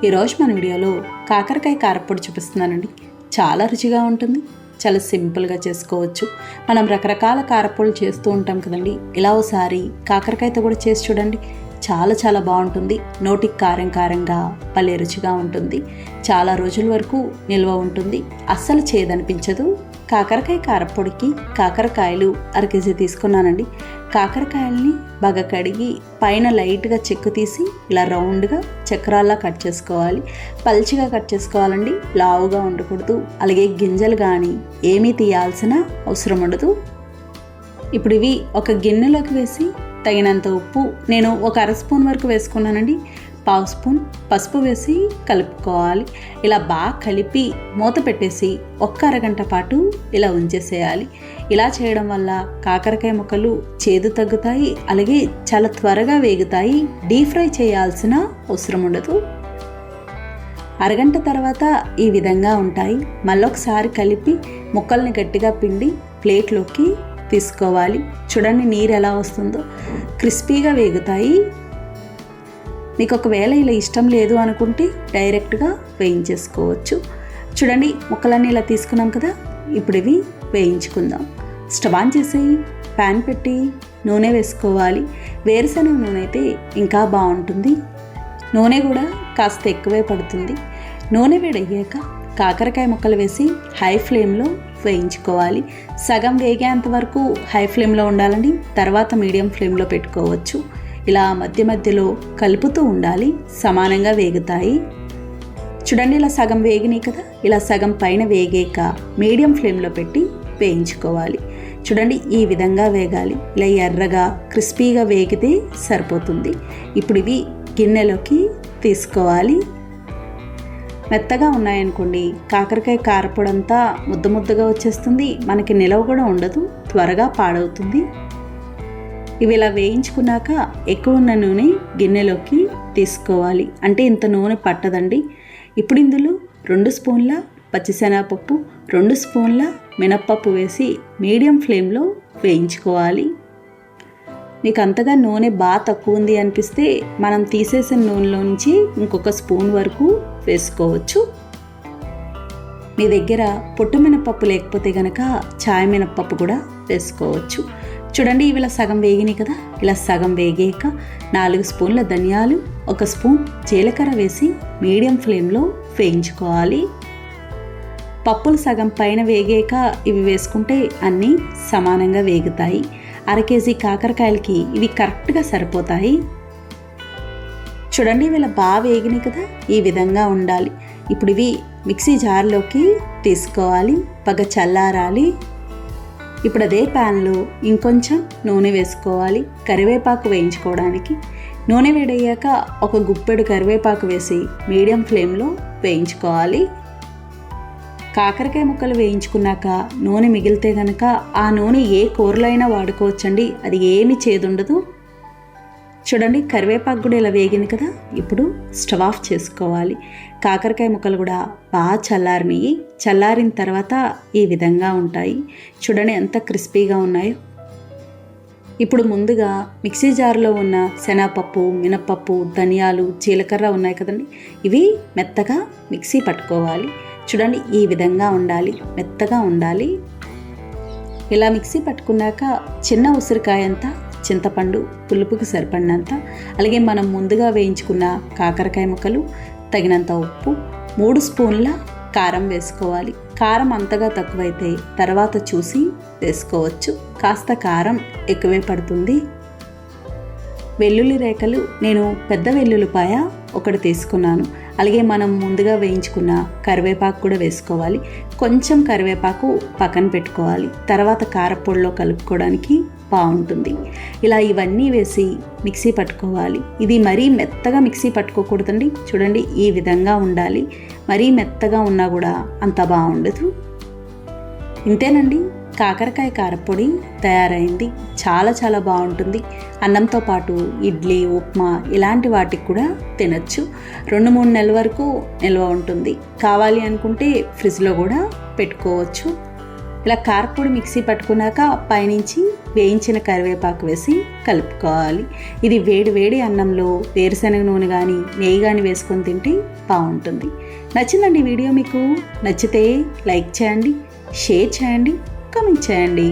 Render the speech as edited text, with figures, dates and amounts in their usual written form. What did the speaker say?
ఈరోజు మన వీడియోలో కాకరకాయ కారప్పొడి చూపిస్తున్నానండి. చాలా రుచిగా ఉంటుంది, చాలా సింపుల్గా చేసుకోవచ్చు. మనం రకరకాల కారప్పొడులు చేస్తూ ఉంటాం కదండి. ఇలా ఒకసారి కాకరకాయతో కూడా చేసి చూడండి, చాలా చాలా బాగుంటుంది. నోటికి కారం కారంగా భలే రుచిగా ఉంటుంది. చాలా రోజుల వరకు నిల్వ ఉంటుంది, అస్సలు చేదనిపించదు. కాకరకాయ కారప్పొడికి కాకరకాయలు 1/2 కేజీ తీసుకున్నానండి. కాకరకాయల్ని బాగా కడిగి పైన లైట్గా చెక్కు తీసి ఇలా రౌండ్గా చక్రాల్లా కట్ చేసుకోవాలి. పల్చిగా కట్ చేసుకోవాలండి, లావుగా ఉండకూడదు. అలాగే గింజలు కానీ ఏమీ తీయాల్సిన అవసరం ఉండదు. ఇప్పుడు ఇవి ఒక గిన్నెలోకి వేసి తగినంత ఉప్పు, నేను ఒక 1/2 స్పూన్ వరకు వేసుకున్నానండి. 1/2 స్పూన్ పసుపు వేసి కలుపుకోవాలి. ఇలా బాగా కలిపి మూత పెట్టేసి ఒక్క అరగంట పాటు ఇలా ఉంచేసేయాలి. ఇలా చేయడం వల్ల కాకరకాయ ముక్కలు చేదు తగ్గుతాయి, అలాగే చాలా త్వరగా వేగుతాయి. డీప్ ఫ్రై చేయాల్సిన అవసరం ఉండదు. అరగంట తర్వాత ఈ విధంగా ఉంటాయి. మళ్ళొకసారి కలిపి ముక్కల్ని గట్టిగా పిండి ప్లేట్లోకి తీసుకోవాలి. చూడండి నీరు ఎలా వస్తుందో, క్రిస్పీగా వేగుతాయి. మీకు ఒకవేళ ఇలా ఇష్టం లేదు అనుకుంటే డైరెక్ట్గా వేయించేసుకోవచ్చు. చూడండి ముక్కలన్నీ ఇలా తీసుకున్నాం కదా, ఇప్పుడు ఇవి వేయించుకుందాం. స్టవ్ ఆన్ చేసి ప్యాన్ పెట్టి నూనె వేసుకోవాలి. వేరుశనగ నూనె అయితే ఇంకా బాగుంటుంది. నూనె కూడా కాస్త ఎక్కువే పడుతుంది. నూనె వేడయ్యాక కాకరకాయ ముక్కలు వేసి హై ఫ్లేమ్లో వేయించుకోవాలి. సగం వేగేంత వరకు హై ఫ్లేమ్లో ఉండాలండి, తర్వాత మీడియం ఫ్లేమ్లో పెట్టుకోవచ్చు. ఇలా మధ్య మధ్యలో కలుపుతూ ఉండాలి, సమానంగా వేగుతాయి. చూడండి ఇలా సగం వేగినాయి కదా, ఇలా సగం పైన వేగాక మీడియం ఫ్లేమ్లో పెట్టి వేయించుకోవాలి. చూడండి ఈ విధంగా వేగాలి. ఇలా ఎర్రగా క్రిస్పీగా వేగితే సరిపోతుంది. ఇప్పుడు ఇవి గిన్నెలోకి తీసుకోవాలి. మెత్తగా ఉన్నాయనుకోండి, కాకరకాయ కారపొడంతా ముద్ద ముద్దగా వచ్చేస్తుంది, మనకి నిలవ కూడా ఉండదు, త్వరగా పాడవుతుంది. ఇవి ఇలా వేయించుకున్నాక ఎక్కువ ఉన్న నూనె గిన్నెలోకి తీసుకోవాలి. అంటే ఇంత నూనె పట్టదండి. ఇప్పుడు ఇందులో 2 స్పూన్ల పచ్చిశనగపప్పు, 2 స్పూన్ల మినప్పప్పు వేసి మీడియం ఫ్లేమ్లో వేయించుకోవాలి. మీకు అంతగా నూనె బాగా తక్కువ ఉంది అనిపిస్తే మనం తీసేసిన నూనెలో నుంచి ఇంకొక స్పూన్ వరకు వేసుకోవచ్చు. మీ దగ్గర పొట్టు మినప్పప్పు లేకపోతే కనుక చాయ్ మినప్పప్పు కూడా వేసుకోవచ్చు. చూడండి ఇవి ఇలా సగం వేగినాయి కదా, ఇలా సగం వేగాక 4 స్పూన్ల ధనియాలు, 1 స్పూన్ జీలకర్ర వేసి మీడియం ఫ్లేమ్లో వేయించుకోవాలి. పప్పులు సగం పైన వేగాక ఇవి వేసుకుంటే అన్నీ సమానంగా వేగుతాయి. 1/2 కేజీ కాకరకాయలకి ఇవి కరెక్ట్గా సరిపోతాయి. చూడండి ఇవి ఇలా బాగా వేగినాయి కదా, ఈ విధంగా ఉండాలి. ఇప్పుడు ఇవి మిక్సీ జార్లోకి తీసుకోవాలి, బాగా చల్లారాలి. ఇప్పుడు అదే ప్యాన్లో ఇంకొంచెం నూనె వేసుకోవాలి, కరివేపాకు వేయించుకోవడానికి. నూనె వేడయ్యాక ఒక గుప్పెడు కరివేపాకు వేసి మీడియం ఫ్లేమ్లో వేయించుకోవాలి. కాకరకాయ ముక్కలు వేయించుకున్నాక నూనె మిగిలితే కనుక ఆ నూనె ఏ కూరలో అయినా వాడుకోవచ్చండి, అది ఏమీ చేదుండదు. చూడండి కరివేపాకు కూడా ఇలా వేగింది కదా, ఇప్పుడు స్టవ్ ఆఫ్ చేసుకోవాలి. కాకరకాయ ముక్కలు కూడా బాగా చల్లారినాయి. చల్లారిన తర్వాత ఈ విధంగా ఉంటాయి. చూడండి ఎంత క్రిస్పీగా ఉన్నాయో. ఇప్పుడు ముందుగా మిక్సీ జార్లో ఉన్న శనగపప్పు, మినప్పప్పు, ధనియాలు, జీలకర్ర ఉన్నాయి కదండి, ఇవి మెత్తగా మిక్సీ పట్టుకోవాలి. చూడండి ఈ విధంగా ఉండాలి, మెత్తగా ఉండాలి. ఇలా మిక్సీ పట్టుకున్నాక చిన్న ఉసిరికాయంతా చింతపండు, పులుపుకి సరిపడినంత, అలాగే మనం ముందుగా వేయించుకున్న కాకరకాయ ముక్కలు, తగినంత ఉప్పు, 3 స్పూన్ల కారం వేసుకోవాలి. కారం అంతగా తక్కువైతే తర్వాత చూసి వేసుకోవచ్చు, కాస్త కారం ఎక్కువే పడుతుంది. వెల్లుల్లి రేఖలు నేను పెద్ద వెల్లుల్లిపాయ 1 తీసుకున్నాను. అలాగే మనం ముందుగా వేయించుకున్న కరివేపాకు కూడా వేసుకోవాలి. కొంచెం కరివేపాకు పక్కన పెట్టుకోవాలి, తర్వాత కారపొడిలో కలుపుకోవడానికి బాగుంటుంది. ఇలా ఇవన్నీ వేసి మిక్సీ పట్టుకోవాలి. ఇది మరీ మెత్తగా మిక్సీ పట్టుకోకూడదండి. చూడండి ఈ విధంగా ఉండాలి. మరీ మెత్తగా ఉన్నా కూడా అంత బాగుండదు. ఇంతేనండి, కాకరకాయ కారపొడి తయారైంది. చాలా చాలా బాగుంటుంది. అన్నంతో పాటు ఇడ్లీ, ఉప్మా ఇలాంటి వాటికి కూడా తినచ్చు. 2-3 నెలల వరకు నిల్వ ఉంటుంది. కావాలి అనుకుంటే ఫ్రిడ్జ్లో కూడా పెట్టుకోవచ్చు. ఇలా కారపొడి మిక్సీ పట్టుకున్నాక పైనుంచి వేయించిన కరివేపాకు వేసి కలుపుకోవాలి. ఇది వేడి వేడి అన్నంలో వేరుశనగ నూనె కానీ నెయ్యి కానీ వేసుకొని తింటే బాగుంటుంది. నచ్చిందండి వీడియో మీకు? నచ్చితే లైక్ చేయండి, షేర్ చేయండి, కామెంట్ చేయండి.